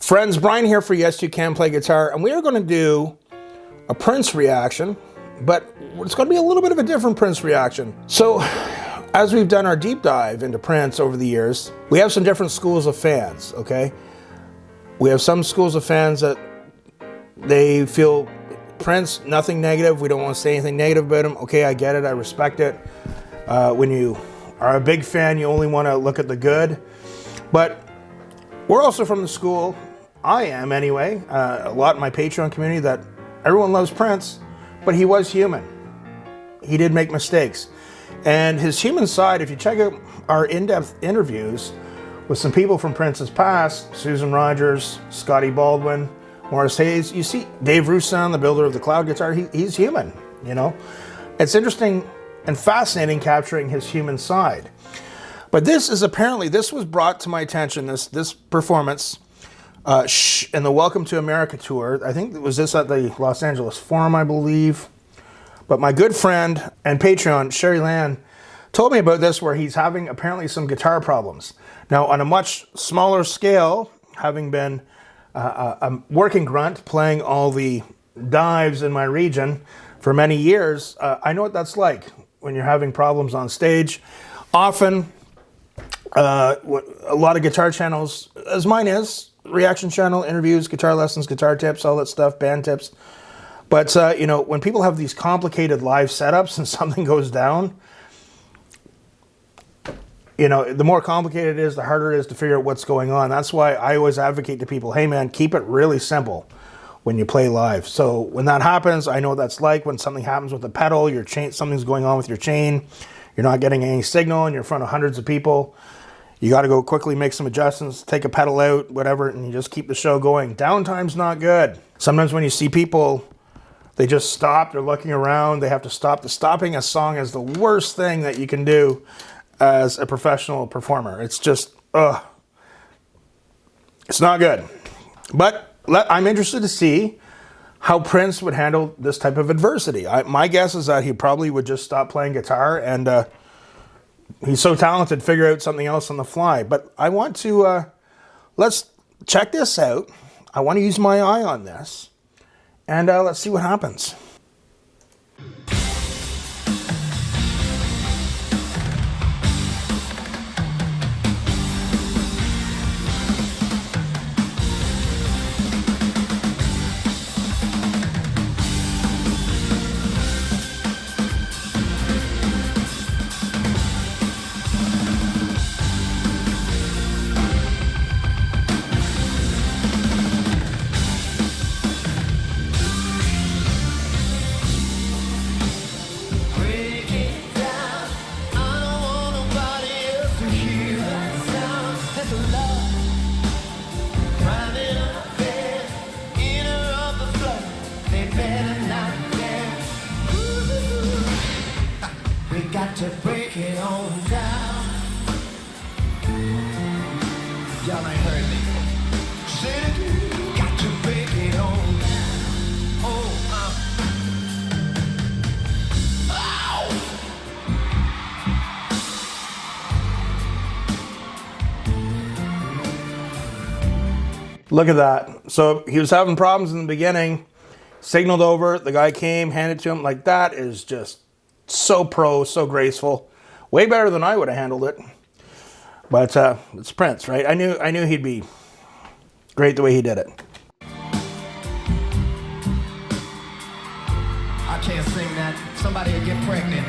Friends, Brian here for Yes You Can Play Guitar, and we are going to do a Prince reaction, but it's going to be a little bit of a different Prince reaction. So, as we've done our deep dive into Prince over the years, we have some different schools of fans, okay? We have some schools of fans that they feel Prince, nothing negative, we don't want to say anything negative about him. Okay, I get it, I respect it. When you are a big fan, you only want to look at the good. But we're also from the school, I am anyway, a lot in my Patreon community, that everyone loves Prince, but he was human. He did make mistakes. And his human side, if you check out our in-depth interviews with some people from Prince's past, Susan Rogers, Scotty Baldwin, Morris Hayes, you see Dave Roussan, the builder of the cloud guitar, he's human, you know? It's interesting and fascinating capturing his human side. But this was brought to my attention, this performance, Shhh, in the Welcome to America tour. I think it was this at the Los Angeles Forum, I believe. But my good friend and Patreon, Sherry Land, told me about this, where he's having apparently some guitar problems. Now, on a much smaller scale, having been a working grunt, playing all the dives in my region for many years, I know what that's like when you're having problems on stage. Often, a lot of guitar channels, as mine is, reaction channel, interviews, guitar lessons, guitar tips, all that stuff, band tips. But, you know, when people have these complicated live setups and something goes down, you know, the more complicated it is, the harder it is to figure out what's going on. That's why I always advocate to people, hey man, keep it really simple when you play live. So when that happens, I know what that's like. When something happens with the pedal, your chain, something's going on with your chain, you're not getting any signal and you're in front of hundreds of people. You got to go quickly, make some adjustments, take a pedal out, whatever, and you just keep the show going. Downtime's not good. Sometimes when you see people, they just stop, they're looking around, they have to stop. Stopping a song is the worst thing that you can do as a professional performer. It's just, it's not good. But I'm interested to see how Prince would handle this type of adversity. My guess is that he probably would just stop playing guitar, and he's so talented, figure out something else on the fly. But I want to, let's check this out. I want to use my eye on this, and let's see what happens. Got to break it on down. Y'all ain't heard me. Say it again. Got to break it on down. Look at that. So he was having problems in the beginning, signaled over, the guy came, handed it to him. Like, that is just so pro, so graceful. Way better than I would have handled it. But it's Prince, right? I knew he'd be great the way he did it. I can't sing that. Somebody will get pregnant.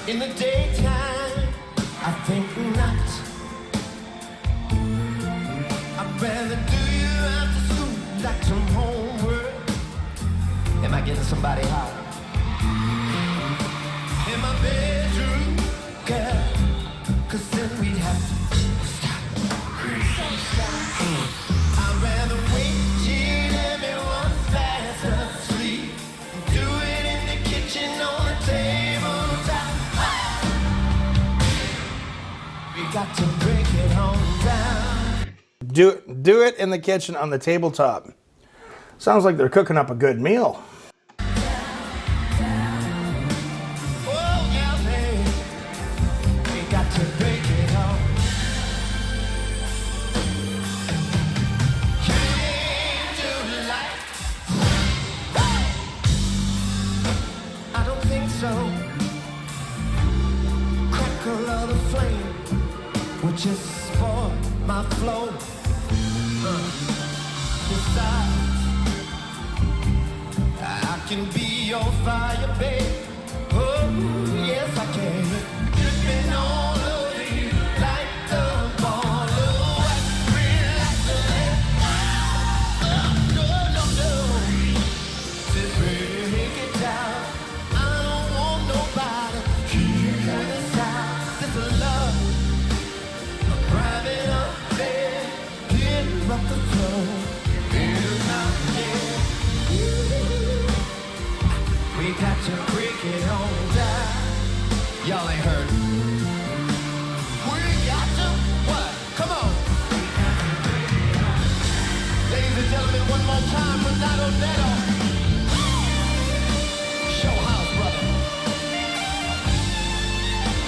In the daytime, I think not. I'd rather do you after school, like some homework. Am I getting somebody hot? In my bedroom, girl, 'cause then we'd have to stop. I'd rather wait till everyone's fast asleep. Do it in the kitchen on the tabletop. We got to break it on down. Do it in the kitchen on the tabletop. Sounds like they're cooking up a good meal. Oh, yeah, man. We got to break it off. Came to light. I don't think so. Crackle of the flame would just spoil my flow. Besides, I can be your fire, babe. Oh, yes, I can. Dripping all over you like the ball of wax. Relax a little. No, no, no. Just break it down. I don't want nobody here in the south. This is love. A private affair. Interrupt the flow. It's not there. We got to break it on down. Y'all ain't heard. We got to what? Come on. Ladies and gentlemen, one more time for Nato Neto. Show house, brother.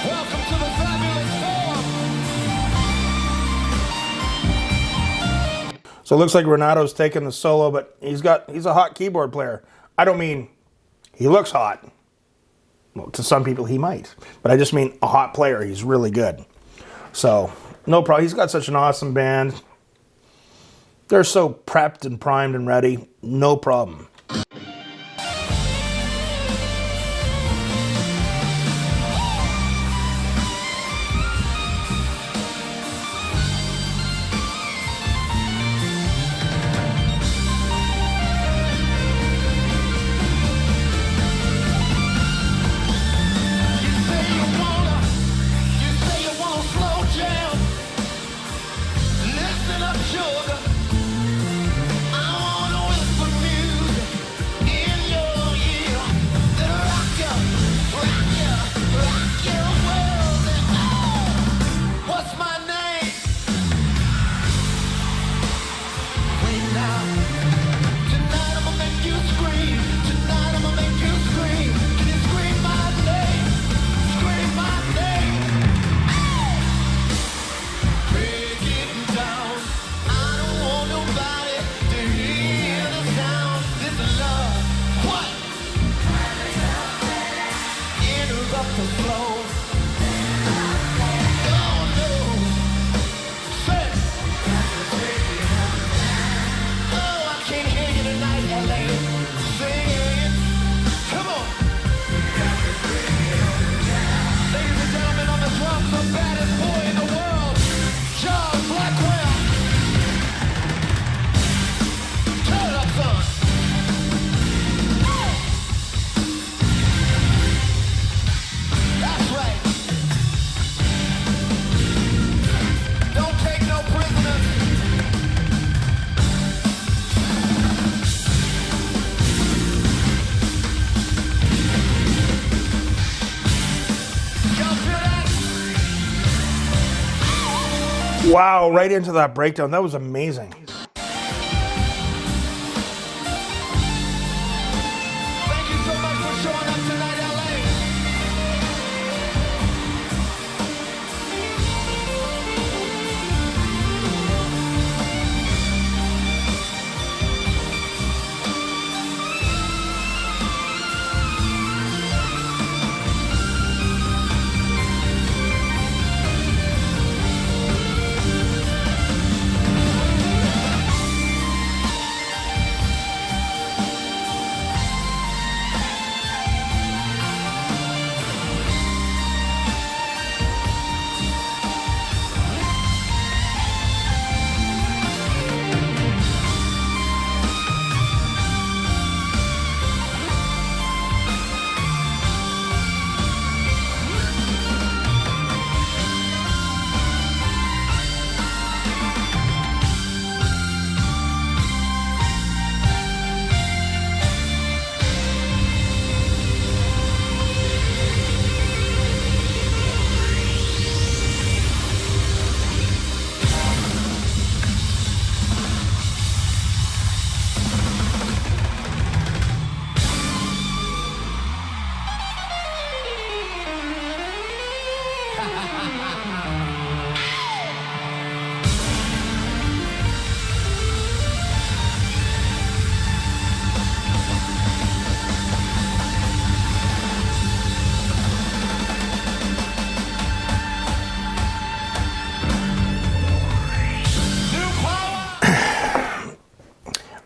Welcome to the fabulous forum. So it looks like Renato's taking the solo, but he's a hot keyboard player. I don't mean he looks hot. Well, to some people he might, but I just mean a hot player. He's really good. So no problem. He's got such an awesome band. They're so prepped and primed and ready. No problem. You say you wanna slow jam. Listen up, sugar. I wanna whisper music in your ear that'll rock your world. And oh, what's my name? Wait now. Tonight I'ma make you scream. Tonight I'ma make you scream. Can you scream my name? Scream my name. Break it down. I don't want nobody to hear the sound. This is love. What? Interrupt the flow. Oh no. Say. Oh, I can't hear you tonight, LA. Sing it. Come on. Ladies and gentlemen, on the drums, the baddest boy in the world, John Blackwell. Turn it up, son. That's right. Don't take no prisoners. Y'all feel that? Wow, right into that breakdown. That was amazing. Thank you so much for showing up tonight, LA.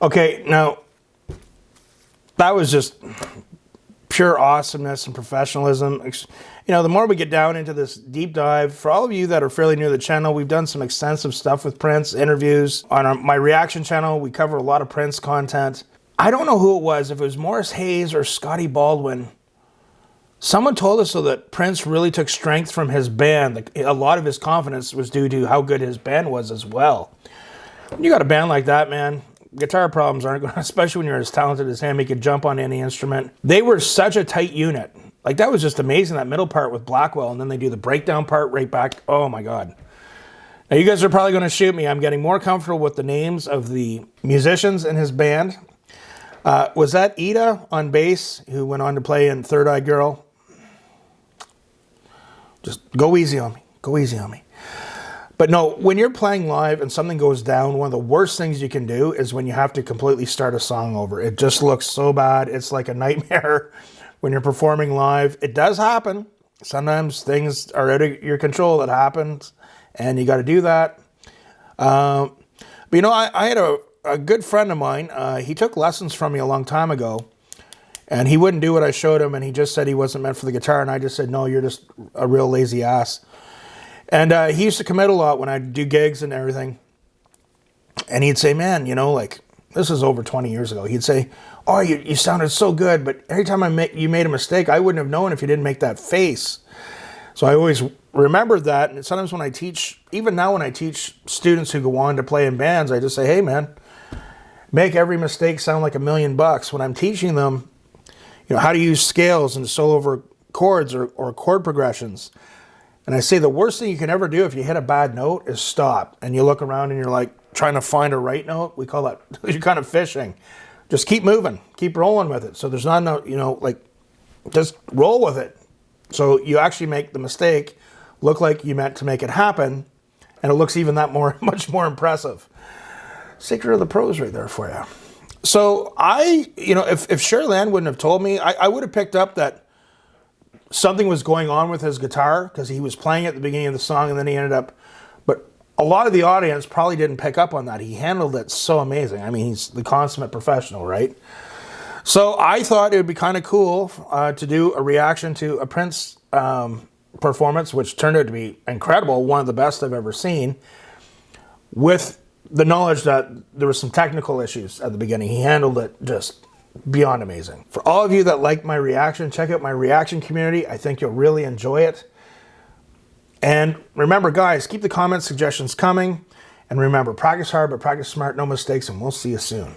Okay, now that was just pure awesomeness and professionalism. You know, the more we get down into this deep dive, for all of you that are fairly new to the channel, we've done some extensive stuff with Prince, interviews. On my reaction channel, we cover a lot of Prince content. I don't know who it was, if it was Morris Hayes or Scotty Baldwin. Someone told us, though, that Prince really took strength from his band. A lot of his confidence was due to how good his band was as well. When you got a band like that, man, guitar problems aren't going to, especially when you're as talented as him, he could jump on any instrument. They were such a tight unit. Like, that was just amazing, that middle part with Blackwell, and then they do the breakdown part right back. Oh, my God. Now, you guys are probably going to shoot me. I'm getting more comfortable with the names of the musicians in his band. Was that Ida on bass, who went on to play in Third Eye Girl? Just go easy on me. Go easy on me. But no, when you're playing live and something goes down, one of the worst things you can do is when you have to completely start a song over. It just looks so bad. It's like a nightmare when you're performing live. It does happen. Sometimes things are out of your control. It happens, and you got to do that. But you know, I had a good friend of mine. He took lessons from me a long time ago, and he wouldn't do what I showed him, and he just said he wasn't meant for the guitar, and I just said, no, you're just a real lazy ass. And he used to commit a lot when I'd do gigs and everything. And he'd say, man, you know, like, this is over 20 years ago. He'd say, oh, you sounded so good, but every time you made a mistake, I wouldn't have known if you didn't make that face. So I always remembered that. And sometimes when I teach, even now when I teach students who go on to play in bands, I just say, hey, man, make every mistake sound like $1,000,000. When I'm teaching them, you know, how to use scales and solo over chords or chord progressions. And I say the worst thing you can ever do if you hit a bad note is stop. And you look around and you're like trying to find a right note. We call that, you're kind of fishing. Just keep moving. Keep rolling with it. So there's not no, you know, like, just roll with it. So you actually make the mistake look like you meant to make it happen. And it looks even that much more impressive. Secret of the pros right there for you. So you know, if Sherland wouldn't have told me, I would have picked up that something was going on with his guitar because he was playing at the beginning of the song and then he ended up, but a lot of the audience probably didn't pick up on that. He handled it so amazing. I mean, he's the consummate professional, right? So I thought it would be kind of cool to do a reaction to a Prince performance, which turned out to be incredible, one of the best I've ever seen, with the knowledge that there were some technical issues at the beginning. He handled it just beyond amazing. For all of you that like my reaction, check out my reaction community. I think you'll really enjoy it. And remember, guys, keep the comment suggestions coming. And remember, practice hard, but practice smart, no mistakes, and we'll see you soon.